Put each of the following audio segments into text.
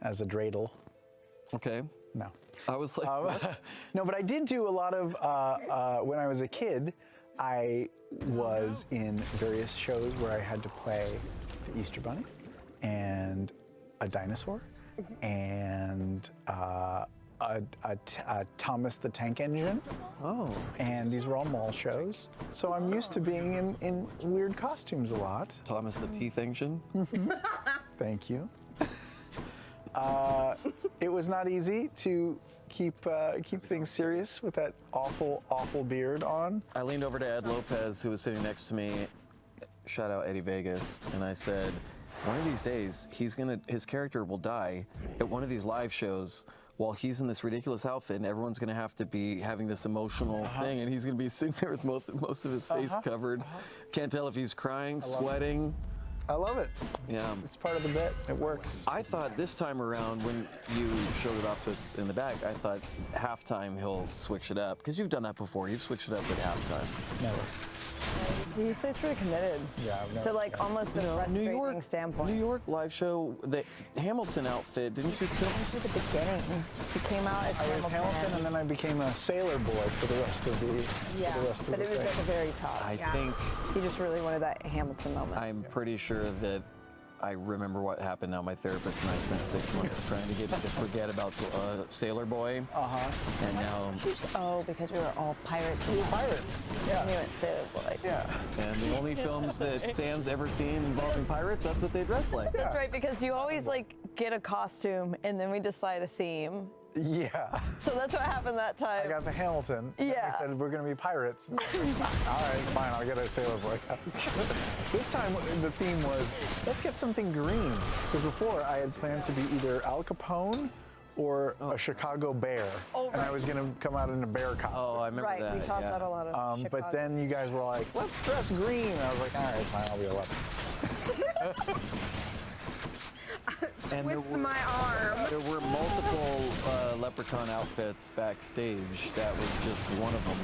as a dreidel. Okay. No. I was like, what? No, but I did do a lot of, when I was a kid, I was in various shows where I had to play the Easter Bunny and a dinosaur and Thomas the Tank Engine. Oh. And these were all mall shows. So I'm used to being in weird costumes a lot. Thomas the Teeth Engine. Thank you. It was not easy to keep things serious with that awful beard on. I leaned over to Ed Lopez, who was sitting next to me. Shout out Eddie Vegas, and I said, one of these days, his character will die at one of these live shows while he's in this ridiculous outfit, and everyone's gonna have to be having this emotional thing, and he's gonna be sitting there with most of his face covered. Can't tell if he's crying, sweating. I love it. Yeah. It's part of the bit. It works. I thought this time around, when you showed it off to us in the back, I thought halftime he'll switch it up. Because you've done that before. You've switched it up at halftime. Never. He stays pretty committed. Yeah, I've never. To like almost a frustrating standpoint. New York live show, the Hamilton outfit, didn't you film? At the beginning, he came out as I was Hamilton, and then I became a sailor boy for the rest of the. Yeah, for the rest of but the it was thing. at the very top. I think He just really wanted that Hamilton moment. I'm pretty sure that I remember what happened now. My therapist and I spent 6 months trying to get me to forget about Sailor Boy. And now. Oh, because we were all pirates. We were pirates. Yeah. And you went Sailor Boy. Yeah. And the only films that Sam's ever seen involving pirates, that's what they dress like. That's right, because you always like get a costume and then we decide a theme. Yeah. So that's what happened that time. I got the Hamilton. And Yeah. they said we're gonna be pirates. All right, fine. I'll get a Sailor Boy costume. This time the theme was let's get something green, because before I had planned to be either Al Capone or a Chicago bear, and I was gonna come out in a bear costume. Oh, I remember that. Right, we tossed out a lot of Chicago. But then you guys were like, let's dress green. And I was like, all right, fine. I'll be 11. Twist my arm. There were multiple leprechaun outfits backstage. That was just one of them.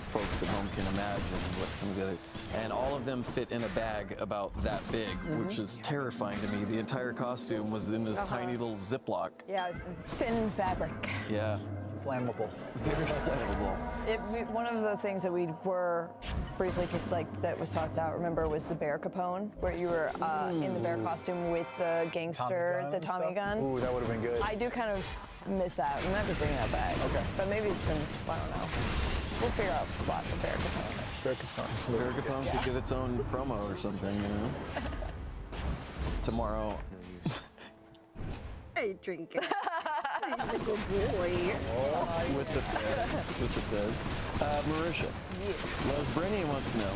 Folks at home can imagine what some of the other, and all of them fit in a bag about that big, which is terrifying to me. The entire costume was in this tiny little Ziploc. Yeah, thin fabric. Yeah. Flammable. Very flammable. One of the things that we were briefly that was tossed out, remember, was the Bear Capone, where you were in the bear costume with the gangster, the Tommy gun. Ooh, that would have been good. I do kind of miss that. We might have to bring that back. Okay. But maybe it's been, I don't know. We'll figure out a spot for Bear Capone. Bear Capone. Bear Capone could get its own promo or something, you know? Tomorrow. I drink it. He's a good boy. With the fizz. Marisha. Les Brenny wants to know.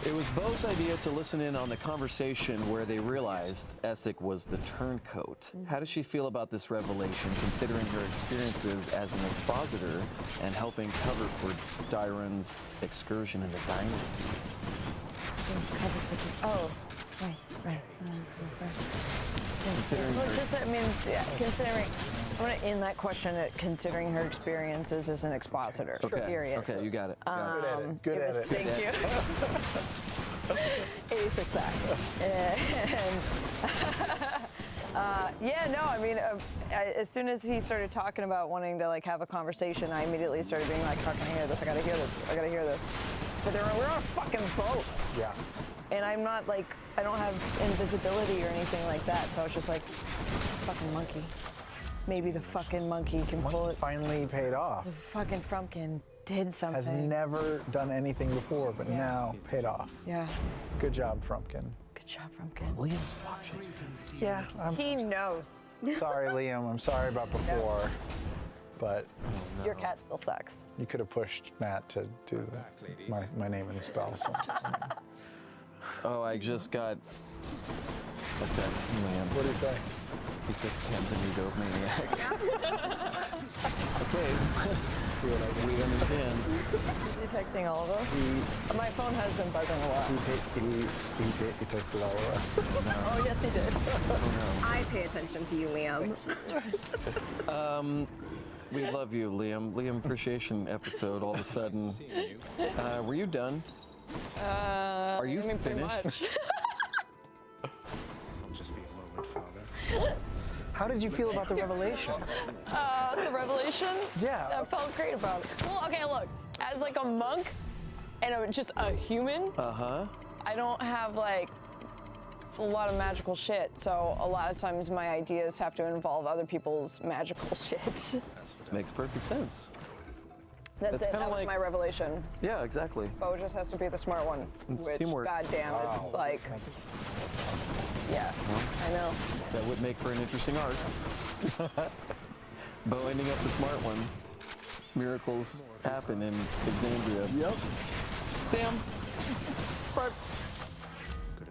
It was Bo's idea to listen in on the conversation where they realized Essek was the turncoat. How does she feel about this revelation, considering her experiences as an expositor and helping cover for Dyron's excursion in the Dynasty? Oh, right. Considering Well, her, just, I mean, considering, I want to end that question at considering her experiences as an expositor. Period. Okay, you got it. Good at it. Good at it. Thank you. 86 that. And, yeah, no, I mean, as soon as he started talking about wanting to like have a conversation, I immediately started being like, how can I hear this? I gotta hear this. I gotta hear this. But we're on a fucking boat. Yeah. And I'm not like, I don't have invisibility or anything like that. So I was just like, fucking monkey. Maybe the fucking monkey can pull it. Finally paid off. The fucking Frumpkin did something. Has never done anything before, but now paid off. Yeah. Good job, Frumpkin. Good job, Frumpkin. Liam's watching. Yeah, I'm He knows. sorry, Liam. I'm sorry about before, but Your cat still sucks. you could have pushed Matt to do my name in the spell. So. Oh, I just got a text from Liam. What did he say? He said Sam's a new dope maniac. Okay, See what I we understand. Is he texting all of us? My phone has been buzzing a lot. He texted all of us. Oh, yes, he did. I pay attention to you, Liam. We love you, Liam. Liam Appreciation episode all of a sudden. Were you done? Are you pretty finished? much. I'll just be a moment, Father. How did you feel about the revelation? The revelation? Yeah. I felt great about it. Well, okay, look, as like a monk and just a human, I don't have like a lot of magical shit, so a lot of times my ideas have to involve other people's magical shit. Makes perfect sense. That's it, kinda that was like- my revelation. Yeah, exactly. Bo just has to be the smart one. It's which, teamwork. goddamn, it's like, yeah, I know. That would make for an interesting arc. Bo ending up the smart one. Miracles happen in Exandria. Yep. Sam,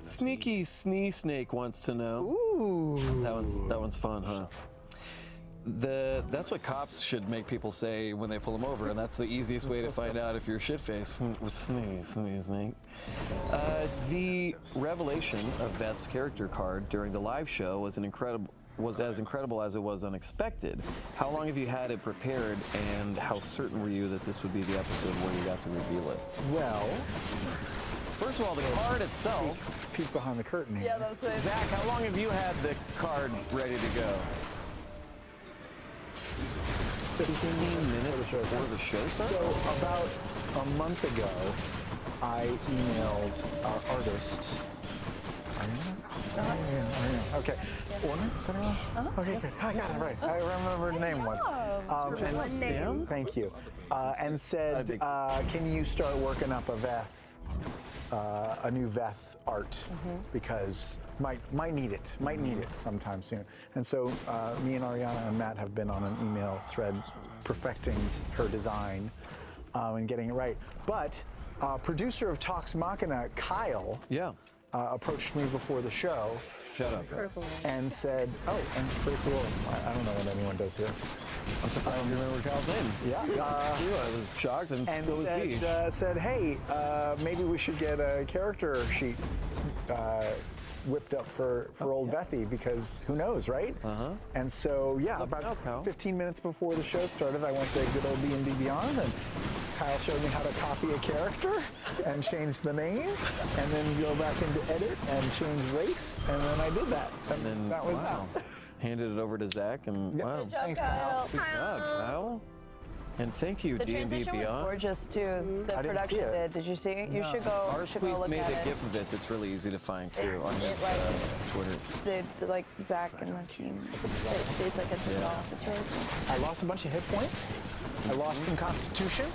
Sneaky Snake wants to know. Ooh. That one's fun, huh? That's what cops should make people say when they pull them over, and that's the easiest way to find out if you're shit-faced. Snake. The revelation of Veth's character card during the live show was as incredible as it was unexpected. How long have you had it prepared, and how certain were you that this would be the episode where you got to reveal it? Well, First of all, the card itself. peek behind the curtain here. Yeah, that's it. Zach, how long have you had the card ready to go? 15 minutes before the show started? So about a month ago, I emailed our artist. Ariana? Okay. Orna? Is that her last? Okay, good. I got it right. I remember her name once. One name. Thank you. And said, can you start working up a new Veth art, because might need it sometime soon. And so me and Ariana and Matt have been on an email thread perfecting her design and getting it right. But producer of Talks Machina, Kyle, approached me before the show. Shut up. And said, oh, and pretty cool. I don't know what anyone does here. I'm surprised you remember Kyle's name. Yeah. I was shocked, and so was he. said, hey, maybe we should get a character sheet whipped up for old Vethy, because who knows, right? And so, yeah, about 15 minutes before the show started, I went to good old D&D Beyond, and Kyle showed me how to copy a character and change the name, and then go back into edit and change race, and then I did that. And then that was that. Handed it over to Zach, and wow. Good job, Thanks, Kyle. Good job, Kyle. And thank you, The D&D transition was Beyond. gorgeous too. The I didn't production see it. did. Did you see it? You should go. We've Look made at a it. GIF of it that's really easy to find too on his Twitter. Like Zach and the team. It's like a off. It's really cool. I lost a bunch of hit points. I lost some Constitution.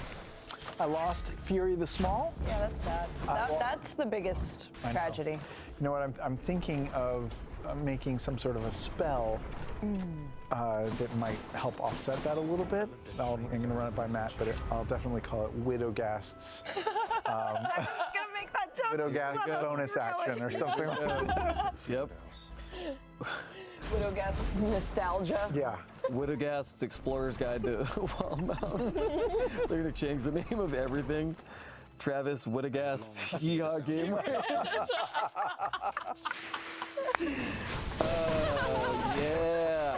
I lost Fury the Small. Yeah, that's sad. That's the biggest tragedy. You know what? I'm thinking of making some sort of a spell that might help offset that a little bit. I'm going to run it by Matt, but I'll definitely call it Widowgast's I'm gonna make that joke. Widowgast bonus action or something. Yep. Widowgast's nostalgia. Yeah. Widowgast's Explorer's Guide to Wild Mountains. They're gonna change the name of everything. Travis Widowgast's Yeehaw Game. Yeah.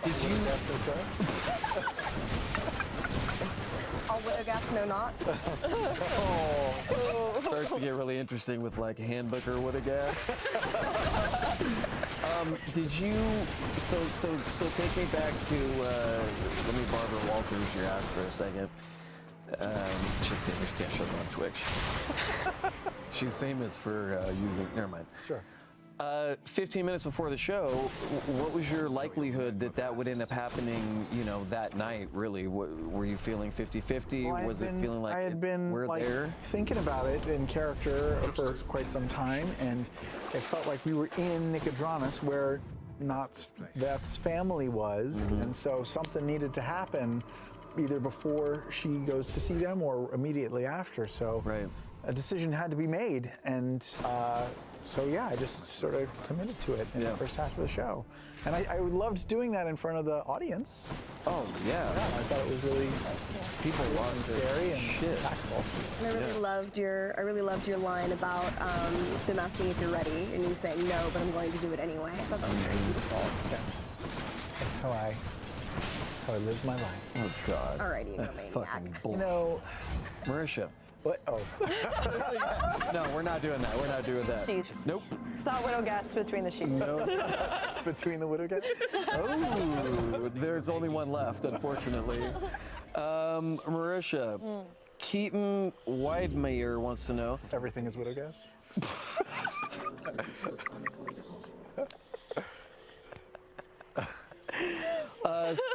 Did you? All Widowgast, no not. Starts to get really interesting with like handbook or Widowgast. Did you? So take me back to let me Barbara Walters your ass for a second. She's kidding. You can't show them on Twitch. She's famous for using. Never mind. Sure. 15 minutes before the show, what was your likelihood that would end up happening, that night, really? Were you feeling 50-50? Well, was it feeling like I had been we're there? thinking about it in character for quite some time, and it felt like we were in Nicodranus, where Veth's family was, and so something needed to happen either before she goes to see them or immediately after. So a decision had to be made, and so yeah, I just sort of committed to it in the first half of the show. And I loved doing that in front of the audience. Oh, yeah. I thought it was really people lost scary and shit. impactful. And I really loved your line about them asking if you're ready and you saying no, but I'm going to do it anyway. I thought that was very beautiful. That's how I live my life. Oh God. Alrighty, That's Maniac. fucking bull. You know, Marisha. what? Oh. No, we're not doing that. We're not doing that. Cheats. Nope. Saw widow guests between the sheets. Between the widow guys? Oh, there's only one left, unfortunately. Marisha, Keaton Weidmeyer wants to know. Everything is widow guest?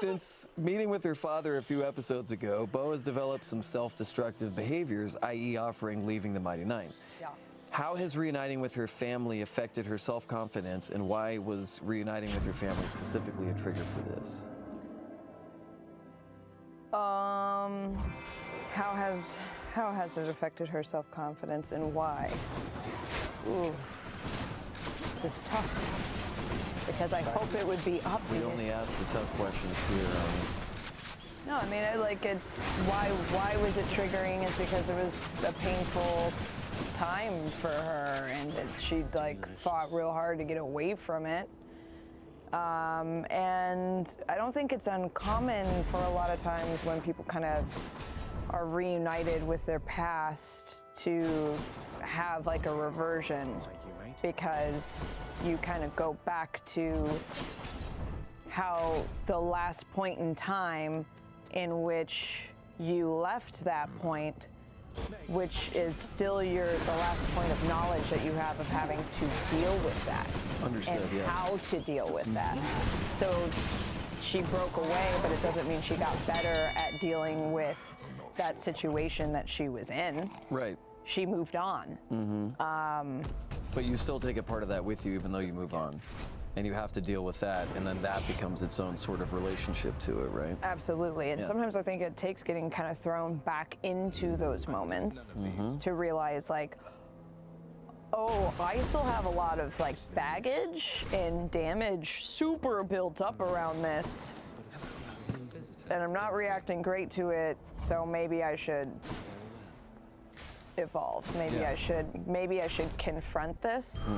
Since meeting with her father a few episodes ago, Bo has developed some self-destructive behaviors, i.e. offering leaving the Mighty Nine. Yeah. How has reuniting with her family affected her self-confidence, and why was reuniting with her family specifically a trigger for this? How has it affected her self-confidence, and why? Ooh, this is tough. Because I hope it would be obvious. We only ask the tough questions here. No, I mean, it's why was it triggering? It's because it was a painful time for her, and that she fought real hard to get away from it. And I don't think it's uncommon for a lot of times when people kind of are reunited with their past to have like a reversion, because you kind of go back to how the last point in time in which you left that point, which is still the last point of knowledge that you have of having to deal with that. Understood, and yeah. how to deal with that. So she broke away, but it doesn't mean she got better at dealing with that situation that she was in. Right. She moved on. But you still take a part of that with you, even though you move on. And you have to deal with that, and then that becomes its own sort of relationship to it, right? Absolutely. And Yeah. sometimes I think it takes getting kind of thrown back into those moments to realize, like, oh, I still have a lot of like baggage and damage super built up around this, and I'm not reacting great to it, so maybe I should evolve. Maybe Yeah. I should confront this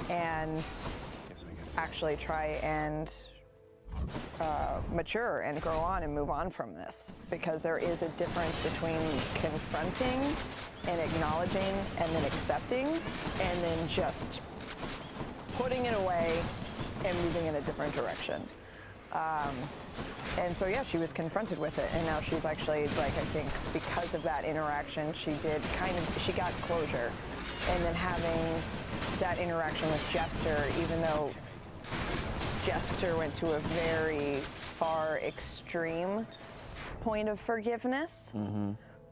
and actually try and mature and grow on and move on from this, because there is a difference between confronting and acknowledging and then accepting and then just putting it away and moving in a different direction. And so yeah, she was confronted with it, and now she's actually, like, I think because of that interaction, she got closure. And then having that interaction with Jester, even though Jester went to a very far extreme point of forgiveness,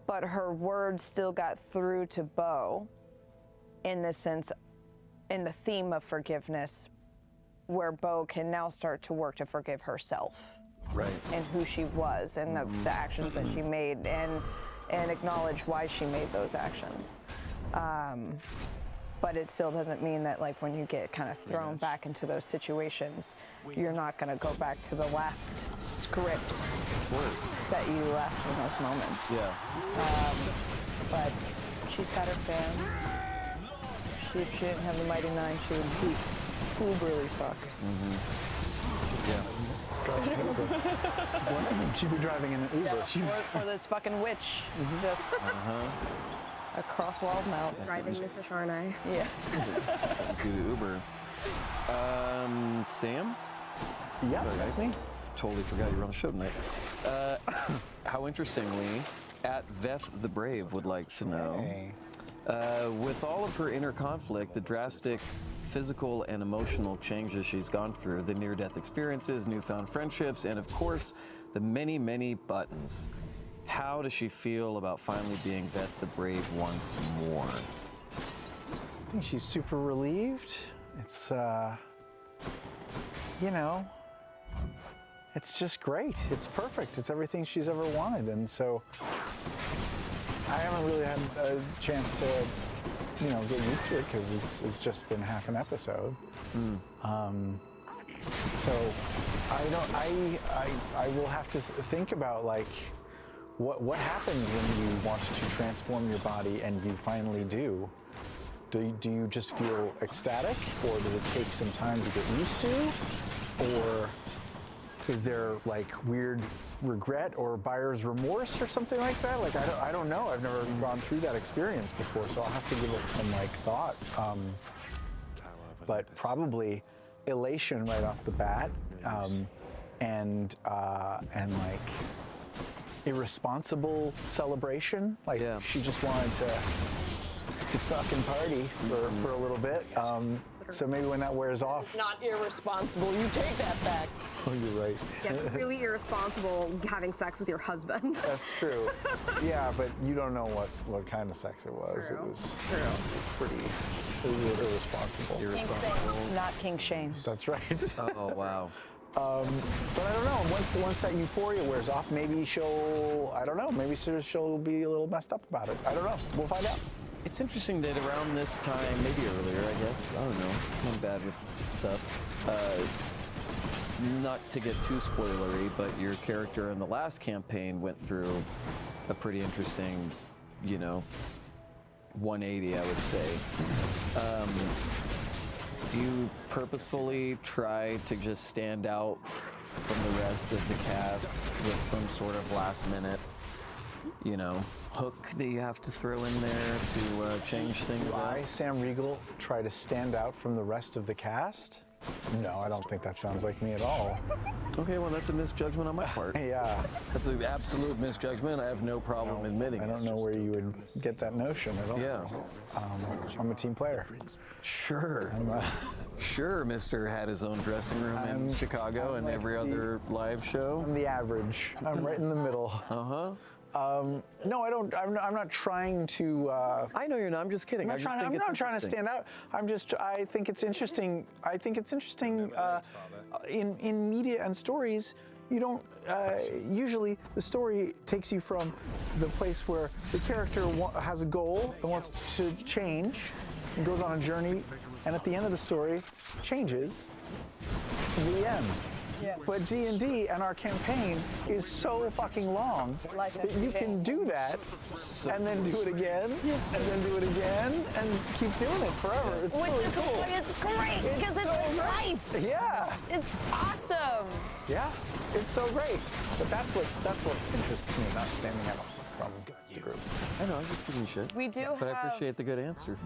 but her words still got through to Bo in the theme of forgiveness, where Bo can now start to work to forgive herself. Right. And who she was, and the actions that she made, and acknowledge why she made those actions. But it still doesn't mean that, like, when you get kind of thrown back into those situations, you're not going to go back to the last script that you left in those moments. Yeah. But she's got her fan. If she didn't have the Mighty Nine, she would be uberly fucked. Yeah. She'd be driving in an Uber. For this fucking witch, just across Waldmount. Driving Mrs. Sharnai. Yeah. Do the Uber. Sam? Yeah, that's me. Totally forgot you were on the show tonight. How interestingly, at Veth the Brave would like to know, Hey. with all of her inner conflict, the drastic physical and emotional changes she's gone through, the near-death experiences, newfound friendships, and of course, the many, many buttons. How does she feel about finally being Veth the Brave once more? I think she's super relieved. It's, it's just great. It's perfect. It's everything she's ever wanted. And so I haven't really had a chance to, get used to it, because it's just been half an episode. So I will have to think about, like, what happens when you want to transform your body and you finally do? Do you just feel ecstatic, or does it take some time to get used to? Or is there, like, weird regret or buyer's remorse or something like that? Like, I don't know. I've never gone through that experience before, so I'll have to give it some, like, thought. but probably elation right off the bat, and like irresponsible celebration. Like she just wanted to fucking party for a little bit. So maybe when that wears off. Not irresponsible. You take that back. Oh, you're right. Yeah, really irresponsible having sex with your husband. That's true. Yeah, but you don't know what kind of sex it was. True. It was It's true. it was irresponsible. Not kink shame. That's right. Oh wow. But I don't know. Once that euphoria wears off, maybe she'll. I don't know. Maybe she'll be a little messed up about it. I don't know. We'll find out. It's interesting that around this time, maybe earlier, I guess, I don't know, I'm bad with stuff. Not to get too spoilery, but your character in the last campaign went through a pretty interesting, 180, I would say. Do you purposefully try to just stand out from the rest of the cast with some sort of last minute, hook that you have to throw in there to change things Why up? Sam Riegel try to stand out from the rest of the cast? No, I don't think that sounds like me at all. Okay, well, that's a misjudgment on my part. Yeah, That's an absolute misjudgment. I have no problem admitting I it. don't know where you would get that notion at all. Yeah. I'm a team player. Sure. Sure, Mr. had his own dressing room in Chicago and like every the- other live show. I'm the average. I'm right in the middle. Uh-huh. No, I don't. I'm not trying to. I know you're not. I'm just kidding. I'm not trying to stand out. I think it's interesting. In media and stories, you don't. Usually, the story takes you from the place where the character has a goal and wants to change, and goes on a journey, and at the end of the story, changes. The end. Yeah. But D&D and our campaign is so fucking long that you can do that and then do it again and then do it again and keep doing it forever. It's Which really is cool. why it's great, because it's so a life. Yeah, It's awesome. yeah, it's so great. But that's what interests me, not standing out from the group. I know, I'm just giving you shit. We do But I have- appreciate the good answer.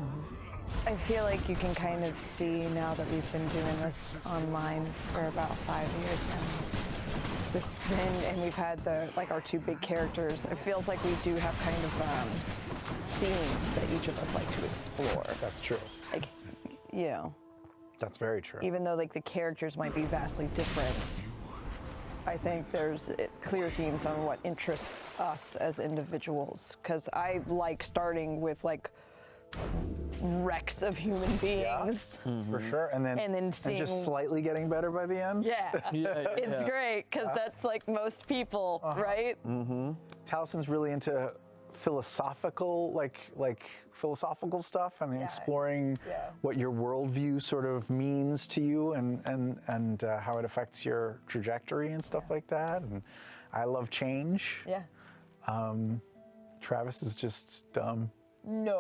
I feel like you can kind of see now that we've been doing this online for about 5 years now. And we've had our two big characters. It feels like we do have kind of themes that each of us like to explore. That's true. Like, That's very true. even though like the characters might be vastly different, I think there's clear themes on what interests us as individuals. Because I like starting with like wrecks of human beings. For sure. And then seeing- just slightly getting better by the end. Yeah. It's great because that's like most people, right? Talison's really into philosophical, philosophical stuff. I mean, exploring what your worldview sort of means to you and how it affects your trajectory and stuff like that. And I love change. Yeah. Travis is just dumb. No.